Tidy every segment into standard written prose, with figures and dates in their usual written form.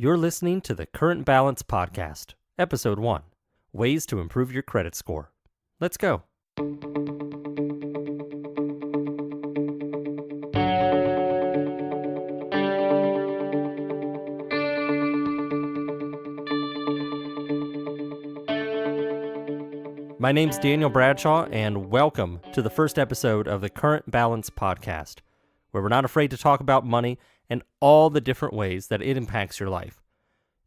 You're listening to the Current Balance Podcast, Episode 1, Ways to Improve Your Credit Score. Let's go. My name's Daniel Bradshaw, and welcome to the first episode of the Current Balance Podcast, where we're not afraid to talk about money and all the different ways that it impacts your life.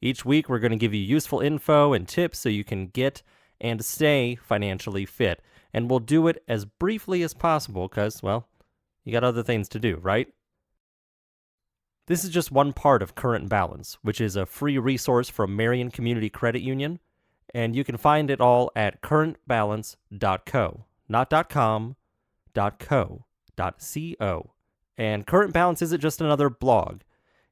Each week, we're going to give you useful info and tips so you can get and stay financially fit, and we'll do it as briefly as possible because, well, you got other things to do, right? This is just one part of Current Balance, which is a free resource from Marion Community Credit Union, and you can find it all at currentbalance.co, not .com, .co, .co. And Current Balance isn't just another blog.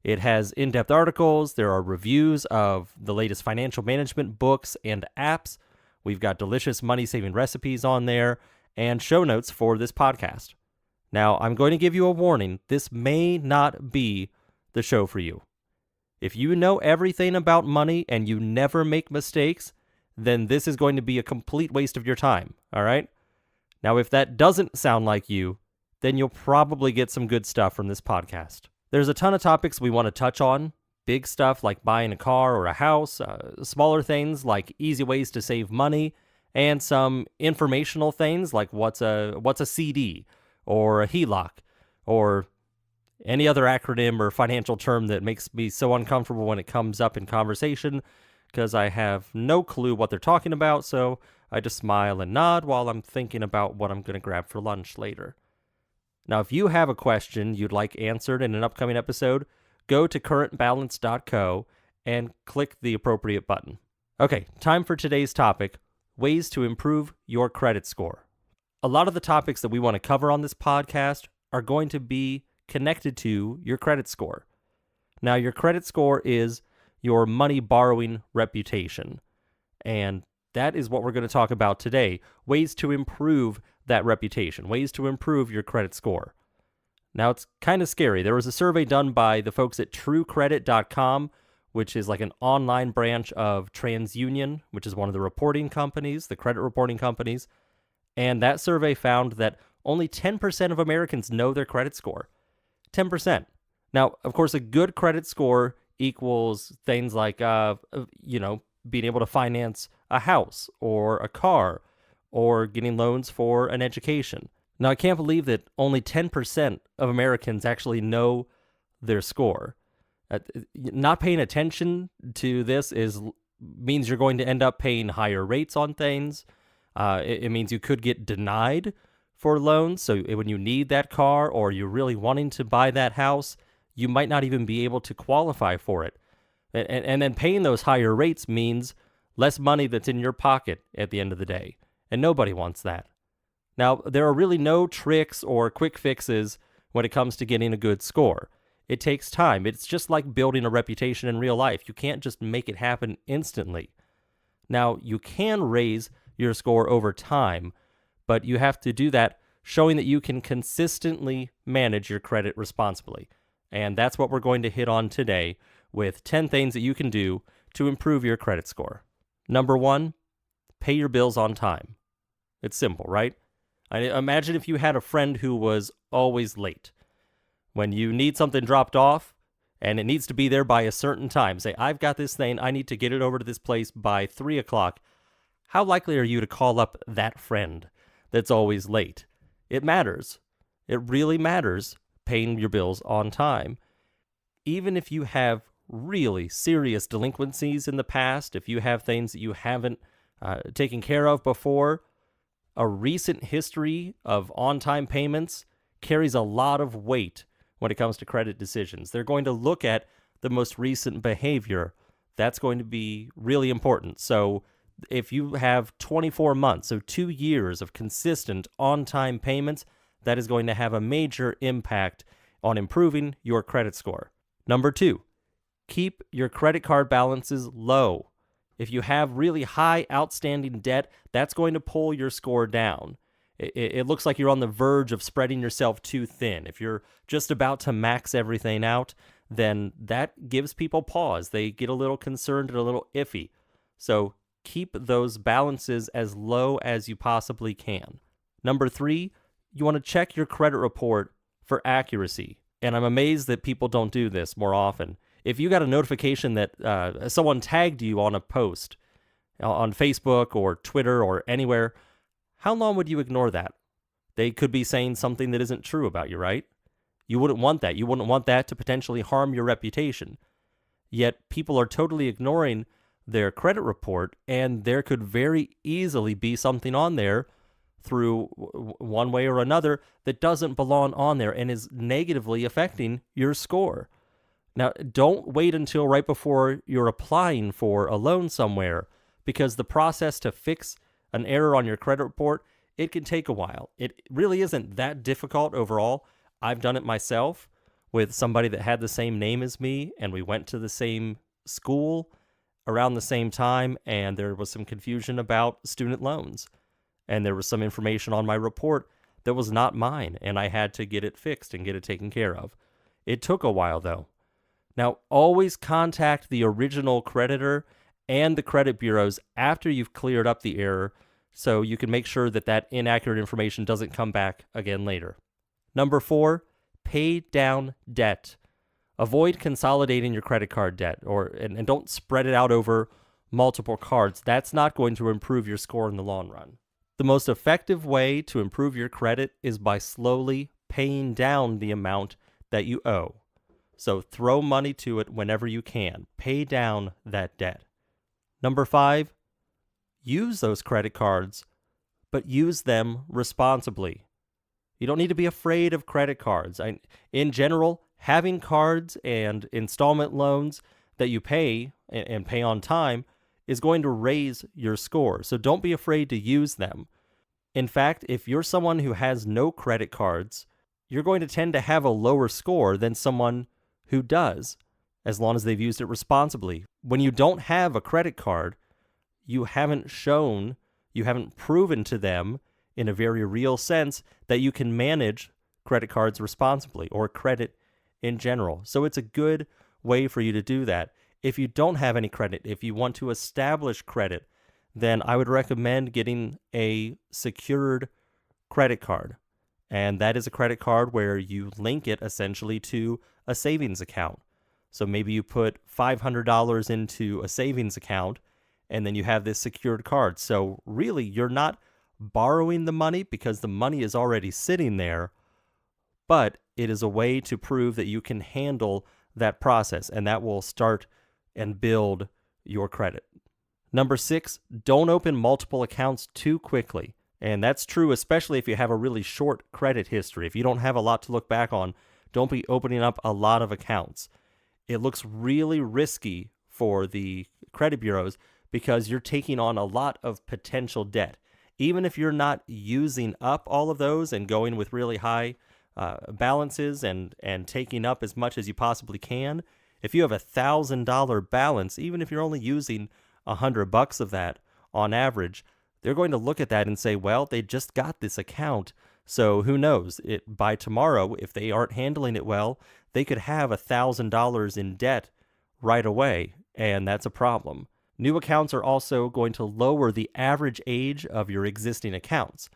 It has in-depth articles, there are reviews of the latest financial management books and apps, we've got delicious money-saving recipes on there, and show notes for this podcast. Now, I'm going to give you a warning, this may not be the show for you. If you know everything about money and you never make mistakes, then this is going to be a complete waste of your time, all right? Now, if that doesn't sound like you, then you'll probably get some good stuff from this podcast. There's a ton of topics we want to touch on, big stuff like buying a car or a house, smaller things like easy ways to save money, and some informational things like what's a CD or a HELOC or any other acronym or financial term that makes me so uncomfortable when it comes up in conversation, because I have no clue what they're talking about, so I just smile and nod while I'm thinking about what I'm going to grab for lunch later. Now, if you have a question you'd like answered in an upcoming episode, go to currentbalance.co and click the appropriate button. Okay, time for today's topic, ways to improve your credit score. A lot of the topics that we want to cover on this podcast are going to be connected to your credit score. Now, your credit score is your money borrowing reputation. And that is what we're going to talk about today, ways to improve that reputation, ways to improve your credit score. Now, it's kind of scary. There was a survey done by the folks at TrueCredit.com, which is like an online branch of TransUnion, which is one of the reporting companies, the credit reporting companies. And that survey found that only 10% of Americans know their credit score. 10%. Now, of course, a good credit score equals things like, being able to finance a house or a car or getting loans for an education. Now, I can't believe that only 10% of Americans actually know their score. Not paying attention to this means you're going to end up paying higher rates on things. It means you could get denied for loans. So when you need that car or you're really wanting to buy that house, you might not even be able to qualify for it. And then paying those higher rates means less money that's in your pocket at the end of the day. And nobody wants that. Now, there are really no tricks or quick fixes when it comes to getting a good score. It takes time. It's just like building a reputation in real life. You can't just make it happen instantly. Now, you can raise your score over time, but you have to do that showing that you can consistently manage your credit responsibly. And that's what we're going to hit on today with 10 things that you can do to improve your credit score. Number 1, pay your bills on time. It's simple, right? Imagine if you had a friend who was always late. When you need something dropped off and it needs to be there by a certain time, say, I've got this thing, I need to get it over to this place by 3 o'clock. How likely are you to call up that friend that's always late? It matters. It really matters paying your bills on time. Even if you have really serious delinquencies in the past, if you have things that you haven't taken care of before, a recent history of on-time payments carries a lot of weight when it comes to credit decisions. They're going to look at the most recent behavior. That's going to be really important. So if you have 24 months, so 2 years of consistent on-time payments, that is going to have a major impact on improving your credit score. Number 2, keep your credit card balances low. If you have really high outstanding debt, that's going to pull your score down. It looks like you're on the verge of spreading yourself too thin. If you're just about to max everything out, then that gives people pause. They get a little concerned and a little iffy. So keep those balances as low as you possibly can. Number 3, you want to check your credit report for accuracy. And I'm amazed that people don't do this more often. If you got a notification that someone tagged you on a post on Facebook or Twitter or anywhere, how long would you ignore that? They could be saying something that isn't true about you, right? You wouldn't want that. You wouldn't want that to potentially harm your reputation. Yet people are totally ignoring their credit report, and there could very easily be something on there through one way or another that doesn't belong on there and is negatively affecting your score. Now, don't wait until right before you're applying for a loan somewhere, because the process to fix an error on your credit report, it can take a while. It really isn't that difficult overall. I've done it myself with somebody that had the same name as me, and we went to the same school around the same time, and there was some confusion about student loans. And there was some information on my report that was not mine, and I had to get it fixed and get it taken care of. It took a while, though. Now, always contact the original creditor and the credit bureaus after you've cleared up the error, so you can make sure that that inaccurate information doesn't come back again later. Number 4, pay down debt. Avoid consolidating your credit card debt, and don't spread it out over multiple cards. That's not going to improve your score in the long run. The most effective way to improve your credit is by slowly paying down the amount that you owe. So throw money to it whenever you can. Pay down that debt. Number 5, use those credit cards, but use them responsibly. You don't need to be afraid of credit cards. In general, having cards and installment loans that you pay and pay on time is going to raise your score. So don't be afraid to use them. In fact, if you're someone who has no credit cards, you're going to tend to have a lower score than someone who does, as long as they've used it responsibly. When you don't have a credit card, you haven't proven to them in a very real sense that you can manage credit cards responsibly or credit in general. So it's a good way for you to do that. If you don't have any credit, if you want to establish credit, then I would recommend getting a secured credit card. And that is a credit card where you link it essentially to a savings account. So maybe you put $500 into a savings account, and then you have this secured card. So really, you're not borrowing the money because the money is already sitting there, but it is a way to prove that you can handle that process, and that will start and build your credit. Number 6, don't open multiple accounts too quickly. And that's true especially if you have a really short credit history. If you don't have a lot to look back on, don't be opening up a lot of accounts. It looks really risky for the credit bureaus because you're taking on a lot of potential debt. Even if you're not using up all of those and going with really high balances and taking up as much as you possibly can, if you have $1,000 balance, even if you're only using $100 of that on average, they're going to look at that and say, well, they just got this account, so who knows? By tomorrow, if they aren't handling it well, they could have $1,000 in debt right away, and that's a problem. New accounts are also going to lower the average age of your existing accounts,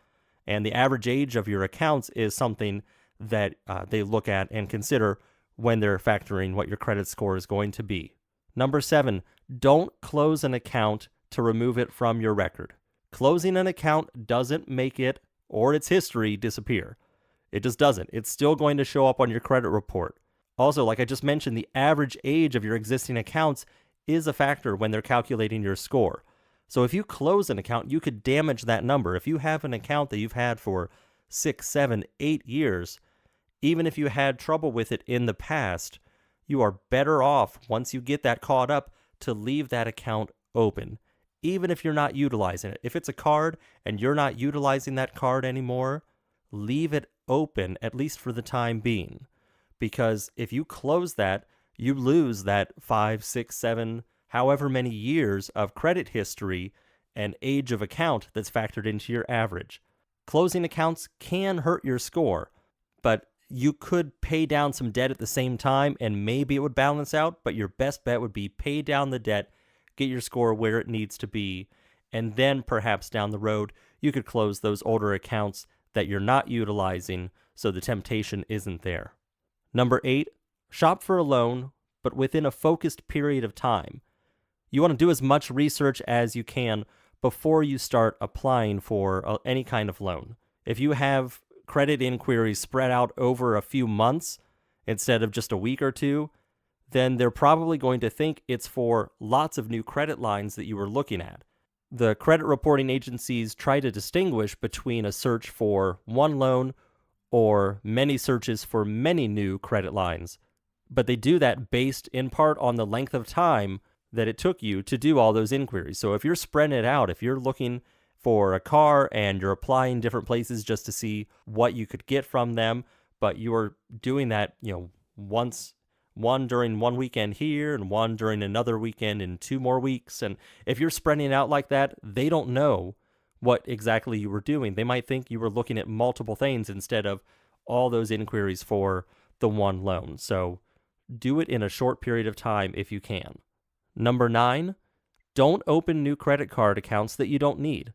and the average age of your accounts is something that they look at and consider when they're factoring what your credit score is going to be. Number 7, don't close an account to remove it from your record. Closing an account doesn't make it or its history disappear. It just doesn't. It's still going to show up on your credit report. Also, like I just mentioned, the average age of your existing accounts is a factor when they're calculating your score. So if you close an account, you could damage that number. If you have an account that you've had for 6, 7, 8 years, even if you had trouble with it in the past, you are better off, once you get that caught up, to leave that account open, even if you're not utilizing it. If it's a card and you're not utilizing that card anymore, leave it open, at least for the time being. Because if you close that, you lose that 5, 6, 7, however many years of credit history and age of account that's factored into your average. Closing accounts can hurt your score, but you could pay down some debt at the same time and maybe it would balance out, but your best bet would be pay down the debt, get your score where it needs to be, and then perhaps down the road you could close those older accounts that you're not utilizing so the temptation isn't there. Number 8, shop for a loan, but within a focused period of time. You want to do as much research as you can before you start applying for any kind of loan. If you have credit inquiries spread out over a few months instead of just a week or two, then they're probably going to think it's for lots of new credit lines that you were looking at. The credit reporting agencies try to distinguish between a search for one loan or many searches for many new credit lines, but they do that based in part on the length of time that it took you to do all those inquiries. So if you're spreading it out, if you're looking for a car and you're applying different places just to see what you could get from them, but you're doing that, one during one weekend here and one during another weekend in 2 more weeks. And if you're spreading it out like that, they don't know what exactly you were doing. They might think you were looking at multiple things instead of all those inquiries for the one loan. So do it in a short period of time if you can. Number 9, don't open new credit card accounts that you don't need.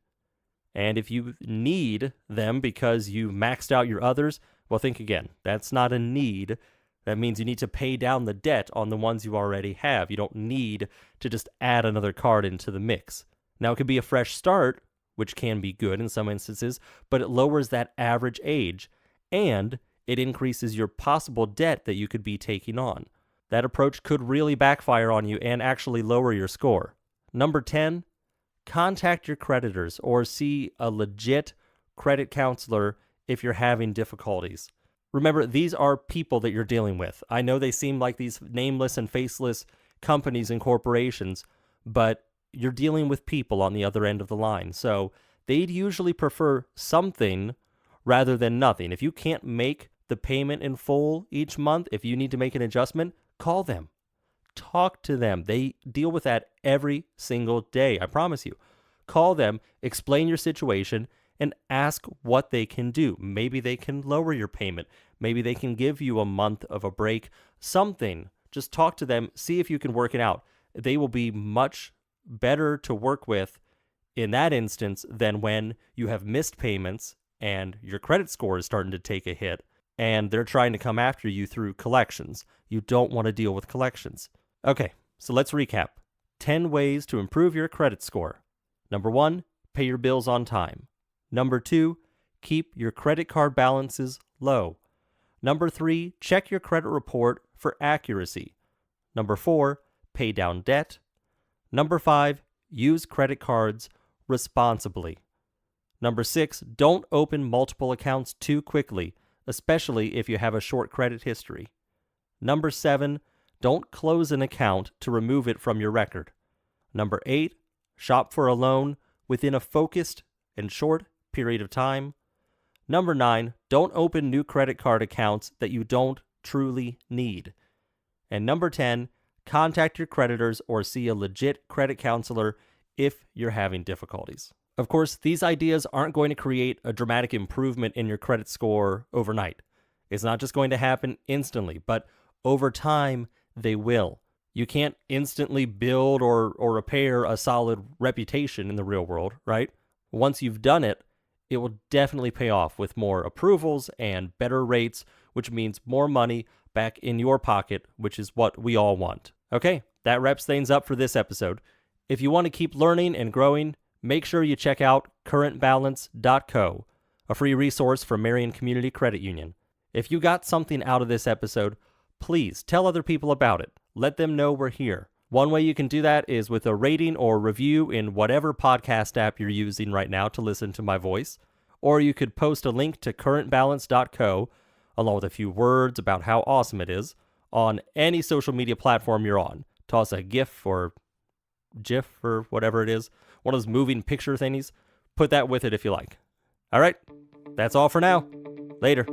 And if you need them because you maxed out your others, well, think again. That's not a need. That means you need to pay down the debt on the ones you already have. You don't need to just add another card into the mix. Now, it could be a fresh start, which can be good in some instances, but it lowers that average age, and it increases your possible debt that you could be taking on. That approach could really backfire on you and actually lower your score. Number 10, contact your creditors or see a legit credit counselor if you're having difficulties. Remember, these are people that you're dealing with. I know they seem like these nameless and faceless companies and corporations, but you're dealing with people on the other end of the line. So they'd usually prefer something rather than nothing. If you can't make the payment in full each month, if you need to make an adjustment, call them. Talk to them. They deal with that every single day, I promise you. Call them, explain your situation, and ask what they can do. Maybe they can lower your payment. Maybe they can give you a month of a break. Something. Just talk to them. See if you can work it out. They will be much better to work with in that instance than when you have missed payments and your credit score is starting to take a hit and they're trying to come after you through collections. You don't want to deal with collections. Okay, so let's recap. 10 ways to improve your credit score. Number 1, pay your bills on time. Number 2, keep your credit card balances low. Number 3, check your credit report for accuracy. Number 4, pay down debt. Number 5, use credit cards responsibly. Number 6, don't open multiple accounts too quickly, especially if you have a short credit history. Number 7, don't close an account to remove it from your record. Number 8, shop for a loan within a focused and short period of time. Number 9, don't open new credit card accounts that you don't truly need. And number 10, contact your creditors or see a legit credit counselor if you're having difficulties. Of course, these ideas aren't going to create a dramatic improvement in your credit score overnight. It's not just going to happen instantly, but over time, they will. You can't instantly build or repair a solid reputation in the real world, right? Once you've done it, it will definitely pay off with more approvals and better rates, which means more money back in your pocket, which is what we all want. Okay, that wraps things up for this episode. If you want to keep learning and growing, make sure you check out currentbalance.co, a free resource from Marion Community Credit Union. If you got something out of this episode, please tell other people about it. Let them know we're here. One way you can do that is with a rating or review in whatever podcast app you're using right now to listen to my voice, or you could post a link to currentbalance.co, along with a few words about how awesome it is, on any social media platform you're on. Toss a GIF or GIF or whatever it is, one of those moving picture thingies. Put that with it if you like. All right, that's all for now. Later.